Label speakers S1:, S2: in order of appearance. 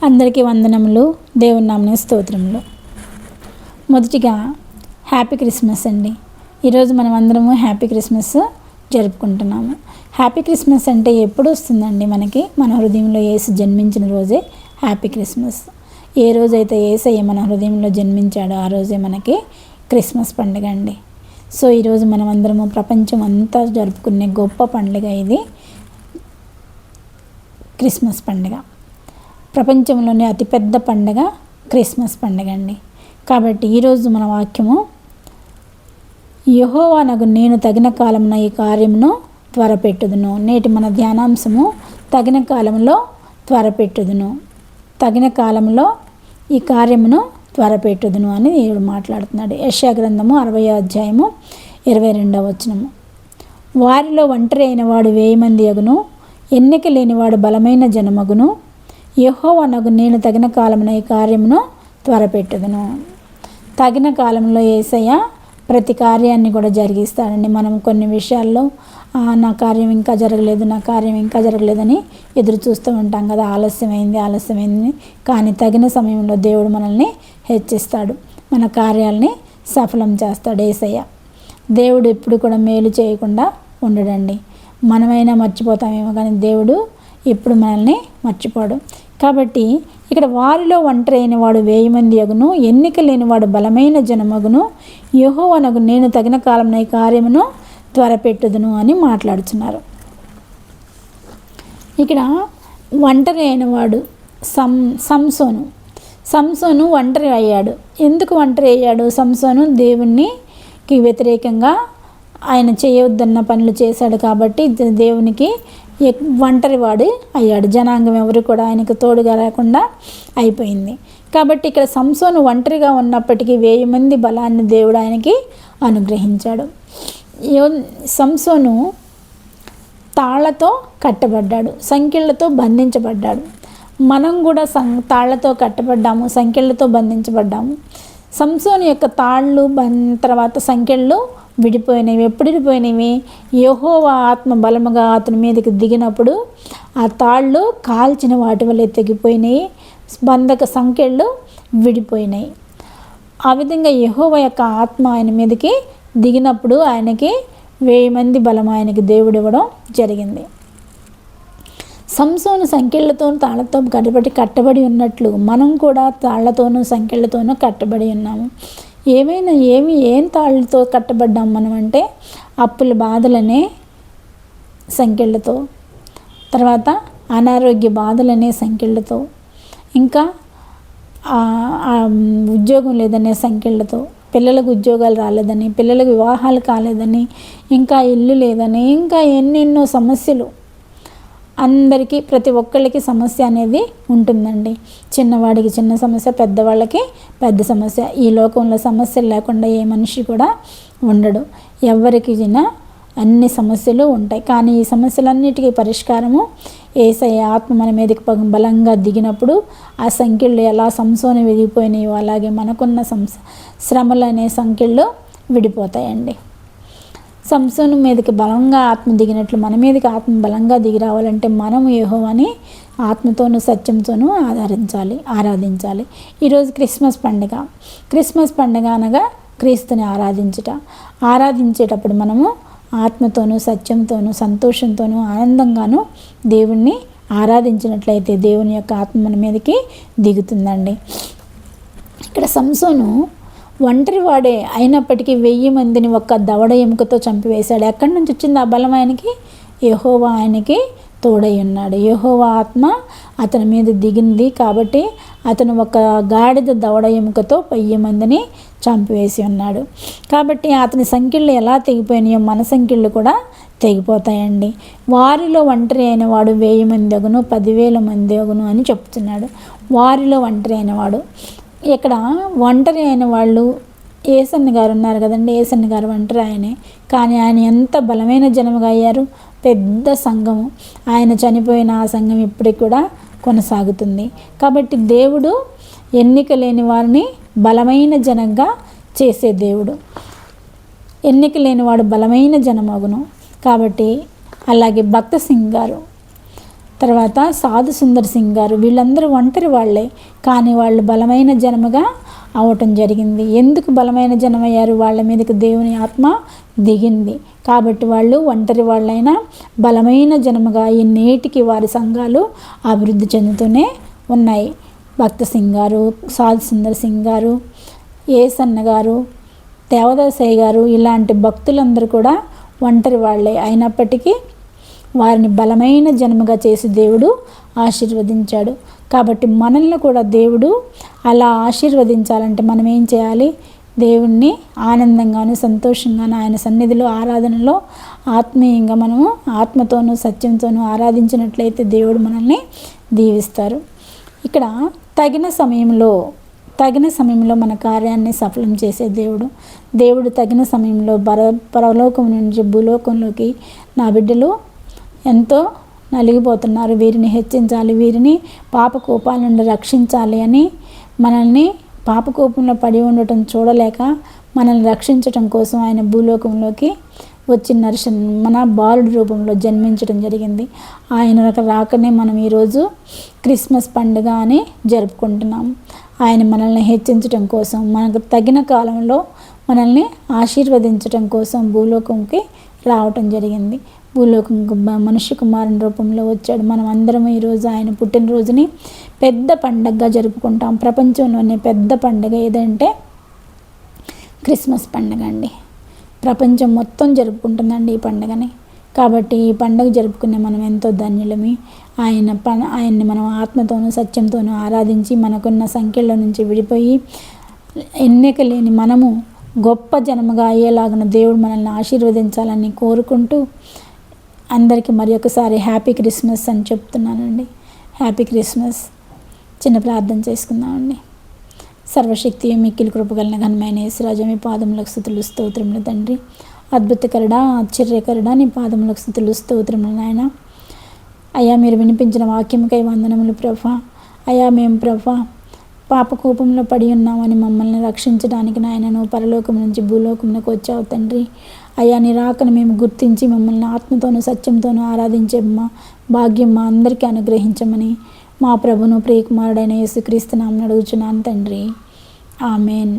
S1: అందరికీ వందనములు, దేవుని నామమున స్తోత్రములు. మొదటిగా హ్యాపీ క్రిస్మస్ అండి. ఈరోజు మనం అందరము హ్యాపీ క్రిస్మస్ జరుపుకుంటున్నాము. హ్యాపీ క్రిస్మస్ అంటే ఎప్పుడు వస్తుందండి? మనకి మన హృదయంలో యేసు జన్మించిన రోజే హ్యాపీ క్రిస్మస్. ఏ రోజైతే యేసయ్య మన హృదయంలో జన్మించాడో ఆ రోజే మనకి క్రిస్మస్ పండుగ అండి. సో ఈరోజు మనం అందరము ప్రపంచం అంతా జరుపుకునే గొప్ప పండుగ ఇది క్రిస్మస్ పండుగ. ప్రపంచంలోనే అతిపెద్ద పండుగ క్రిస్మస్ పండుగ అండి. కాబట్టి ఈరోజు మన వాక్యము, యెహోవానగు నేను తగిన కాలమున ఈ కార్యమును త్వరపెట్టుదును. నేటి మన ధ్యానాంశము తగిన కాలంలో త్వరపెట్టుదును, తగిన కాలంలో ఈ కార్యమును త్వరపెట్టుదును అని దేవుడు మాట్లాడుతున్నాడు. యెషయా గ్రంథము 60వ అధ్యాయము 22వ వచనము. వారిలో ఒంటరి అయిన వాడు 1000 మంది అగును, ఎన్నిక లేనివాడు బలమైన జనమగును. యెహోవానగు నేను తగిన కాలమున ఈ కార్యమును త్వరపెట్టుదును. తగిన కాలంలో యేసయ్య ప్రతి కార్యాన్ని కూడా జరిగిస్తాడండి. మనం కొన్ని విషయాల్లో నా కార్యం ఇంకా జరగలేదని ఎదురు చూస్తూ ఉంటాం కదా, ఆలస్యమైంది. కానీ తగిన సమయంలో దేవుడు మనల్ని హెచ్చిస్తాడు, మన కార్యాలని సఫలం చేస్తాడు యేసయ్య. దేవుడు ఎప్పుడు కూడా మేలు చేయకుండా ఉండడండి. మనమైనా మర్చిపోతామేమో కానీ దేవుడు ఎప్పుడు మనల్ని మర్చిపోడు. కాబట్టి ఇక్కడ వారిలో ఒంటరి అయిన వాడు 1000 మంది అగును, ఎన్నిక లేనివాడు బలమైన జనమగును. యెహోవానగు నేను తగిన కాలమున ఈ కార్యమును త్వరపెట్టుదును అని మాట్లాడుతున్నారు. ఇక్కడ ఒంటరి అయినవాడు సంసోను ఒంటరి అయ్యాడు. ఎందుకు ఒంటరి అయ్యాడు? సంసోను దేవునికి వ్యతిరేకంగా ఆయన చేయవద్దన్న పనులు చేశాడు కాబట్టి దేవునికి ఒంటరివాడు అయ్యాడు. జనాంగం ఎవరు కూడా ఆయనకు తోడుగా లేకుండా అయిపోయింది. కాబట్టి ఇక్కడ సంసోను ఒంటరిగా ఉన్నప్పటికీ 1000 మంది బలాన్ని దేవుడు ఆయనకి అనుగ్రహించాడు. సంసోను తాళ్లతో కట్టబడ్డాడు, సంకెళ్లతో బంధించబడ్డాడు. మనం కూడా తాళ్లతో కట్టబడ్డాము, సంకెళ్లతో బంధించబడ్డాము. సంసోను యొక్క తాళ్ళు తర్వాత సంకెళ్ళు విడిపోయినవి. ఎప్పుడు విడిపోయినవి? యెహోవా ఆత్మ బలముగా అతని మీదకి దిగినప్పుడు ఆ తాళ్ళు కాల్చిన వాటి వల్ల తెగిపోయినాయి, బంధక సంకెళ్ళు విడిపోయినాయి. ఆ విధంగా యెహోవా యొక్క ఆత్మ ఆయన మీదకి దిగినప్పుడు ఆయనకి 1000 మంది బలం ఆయనకి దేవుడు ఇవ్వడం జరిగింది. సంసోను సంకెళ్లతో తాళ్లతో కట్టబడి ఉన్నట్లు మనం కూడా తాళ్లతోనూ సంకెళ్లతోనూ కట్టబడి ఉన్నాము. ఏం తాళ్ళతో కట్టబడ్డాం మనం అంటే అప్పుల బాధలనే సంకెళ్ళతో, తర్వాత అనారోగ్య బాధలనే సంకెళ్ళతో, ఇంకా ఉద్యోగం లేదనే సంకెళ్ళతో, పిల్లలకు ఉద్యోగాలు రాలేదని, పిల్లలకు వివాహాలు కాలేదని, ఇంకా ఇల్లు లేదని, ఇంకా ఎన్నెన్నో సమస్యలు. అందరికీ ప్రతి ఒక్కళ్ళకి సమస్య అనేది ఉంటుందండి. చిన్నవాడికి చిన్న సమస్య, పెద్దవాళ్ళకి పెద్ద సమస్య. ఈ లోకంలో సమస్యలు లేకుండా ఏ మనిషి కూడా ఉండడు. ఎవరికి అన్ని సమస్యలు ఉంటాయి. కానీ ఈ సమస్యలన్నిటికీ పరిష్కారము యేసయ్య ఆత్మ మన మీదకి బలంగా దిగినప్పుడు ఆ సంఖ్యలు ఎలా సంసోను విడిపోయినాయో అలాగే మనకున్న శ్రమలు అనే సంఖ్యలు విడిపోతాయండి. సంసోను మీదకి బలంగా ఆత్మ దిగినట్లు మన మీదకి ఆత్మ బలంగా దిగి రావాలంటే మనం యెహోవాని ఆత్మతోనూ సత్యంతోనూ ఆరాధించాలి. ఈరోజు క్రిస్మస్ పండుగ అనగా క్రీస్తుని ఆరాధించేటప్పుడు మనము ఆత్మతోనూ సత్యంతోనూ సంతోషంతోనూ ఆనందంగానూ దేవుణ్ణి ఆరాధించినట్లయితే దేవుని యొక్క ఆత్మ మన మీదకి దిగుతుందండి. ఇక్కడ సంసోను ఒంటరివాడే అయినప్పటికీ 1000 మందిని ఒక్క దవడ ఎముకతో చంపివేశాడు. ఎక్కడి నుంచి వచ్చింది ఆ బలం ఆయనకి? యెహోవా ఆయనకి తోడై ఉన్నాడు. యెహోవా ఆత్మ అతని మీద దిగింది కాబట్టి అతను ఒక గాడిద దవడ ఎముకతో 1000 మందిని చంపివేసి ఉన్నాడు. కాబట్టి అతని సంఖ్యలు ఎలా తెగిపోయినాయో మన సంఖ్యలు కూడా తెగిపోతాయండి. వారిలో ఒంటరి అయిన వాడు 1000 మంది అగును, 10,000 మంది అగును అని చెప్తున్నాడు. వారిలో ఒంటరి అయినవాడు. ఇక్కడ ఒంటరి అయిన వాళ్ళు యేసన్న గారు ఉన్నారు కదండి. యేసన్న గారు ఒంటరి ఆయనే, కానీ ఆయన ఎంత బలమైన జనముగా అయ్యారు. పెద్ద సంఘము. ఆయన చనిపోయిన ఆ సంఘం ఇప్పటికి కూడా కొనసాగుతుంది. కాబట్టి దేవుడు ఎన్నిక లేని వారిని బలమైన జనంగా చేసే దేవుడు. ఎన్నిక లేనివాడు బలమైన జనమగును. కాబట్టి అలాగే భక్త సింగ్ గారు తర్వాత సాధు సుందర్ సింగ్ గారు, వీళ్ళందరూ ఒంటరి వాళ్ళే, కానీ వాళ్ళు బలమైన జనముగా అవటం జరిగింది. ఎందుకు బలమైన జనమయ్యారు? వాళ్ళ మీదకి దేవుని ఆత్మ దిగింది కాబట్టి వాళ్ళు ఒంటరి వాళ్ళైనా బలమైన జనముగా ఈ నేటికి వారి సంఘాలు అభివృద్ధి చెందుతూనే ఉన్నాయి. భక్త సింగ్ గారు, సాధు సుందర్ సింగ్ గారు, ఏసన్న గారు, దేవదాసయ్య గారు, ఇలాంటి భక్తులందరూ కూడా ఒంటరి వాళ్ళే అయినప్పటికీ వారిని బలమైన జన్మగా చేసి దేవుడు ఆశీర్వదించాడు. కాబట్టి మనల్ని కూడా దేవుడు అలా ఆశీర్వదించాలంటే మనం ఏం చేయాలి? దేవుణ్ణి ఆనందంగాను సంతోషంగాను ఆయన సన్నిధిలో ఆరాధనలో ఆత్మీయంగా మనము ఆత్మతోనూ సత్యంతోనూ ఆరాధించినట్లయితే దేవుడు మనల్ని దీవిస్తారు. ఇక్కడ తగిన సమయంలో మన కార్యాన్ని సఫలం చేసే దేవుడు తగిన సమయంలో పరలోకం నుంచి భూలోకంలోకి నా బిడ్డలు ఎంతో నలిగిపోతున్నారు, వీరిని హెచ్చించాలి, వీరిని పాపకోపాల నుండి రక్షించాలి అని మనల్ని పాపకోపంలో పడి ఉండటం చూడలేక మనల్ని రక్షించటం కోసం ఆయన భూలోకంలోకి వచ్చి మన బాలుడి రూపంలో జన్మించడం జరిగింది. ఆయన రాకనే మనం ఈరోజు క్రిస్మస్ పండుగ అని జరుపుకుంటున్నాం. ఆయన మనల్ని హెచ్చించటం కోసం, మనకు తగిన కాలంలో మనల్ని ఆశీర్వదించటం కోసం భూలోకంకి రావటం జరిగింది. భూలోకంకు మనుష్య కుమారుని రూపంలో వచ్చాడు. మనం అందరం ఈరోజు ఆయన పుట్టినరోజుని పెద్ద పండగగా జరుపుకుంటాం. ప్రపంచంలోనే పెద్ద పండుగ ఏదంటే క్రిస్మస్ పండుగ అండి. ప్రపంచం మొత్తం జరుపుకుంటుందండి ఈ పండుగని. కాబట్టి ఈ పండుగ జరుపుకునే మనం ఎంతో ధన్యులమి. ఆయన్ని మనం ఆత్మతోనూ సత్యంతోనూ ఆరాధించి మనకున్న సంఖ్యల నుంచి విడిపోయి ఎన్నిక లేని మనము గొప్ప జనముగా అయ్యేలాగున దేవుడు మనల్ని ఆశీర్వదించాలని కోరుకుంటూ అందరికీ మరి ఒకసారి హ్యాపీ క్రిస్మస్ అని చెప్తున్నానండి. Happy Christmas. చిన్న ప్రార్థన చేసుకుందామండి. సర్వశక్తి మిక్కిలి కృపగలన ఘనమైన యేసురాజా, మీ పాదములకు స్తుతులు స్తోత్రములు తండ్రి. అద్భుతకరుడా, ఆశ్చర్యకరుడా, నీ పాదములకు స్తుతులు స్తోత్రములు నాయన. అయ్యా, మీరు వినిపించిన వాక్యముకై వందనములు ప్రభా. అయ్యా, మేము ప్రభా పాపకోపంలో పడి ఉన్నామని మమ్మల్ని రక్షించడానికి నాయన నువ్వు పరలోకం నుంచి భూలోకంలోకి వచ్చావు తండ్రి. అయ్యా, నీ రాకను మేము గుర్తించి మమ్మల్ని ఆత్మతోనూ సత్యంతోనూ ఆరాధించే భాగ్యం మా అందరికీ అనుగ్రహించమని మా ప్రభును ప్రియకుమారుడైన యేసుక్రీస్తు నామమున అడుగుచున్నాను తండ్రి. ఆమెన్.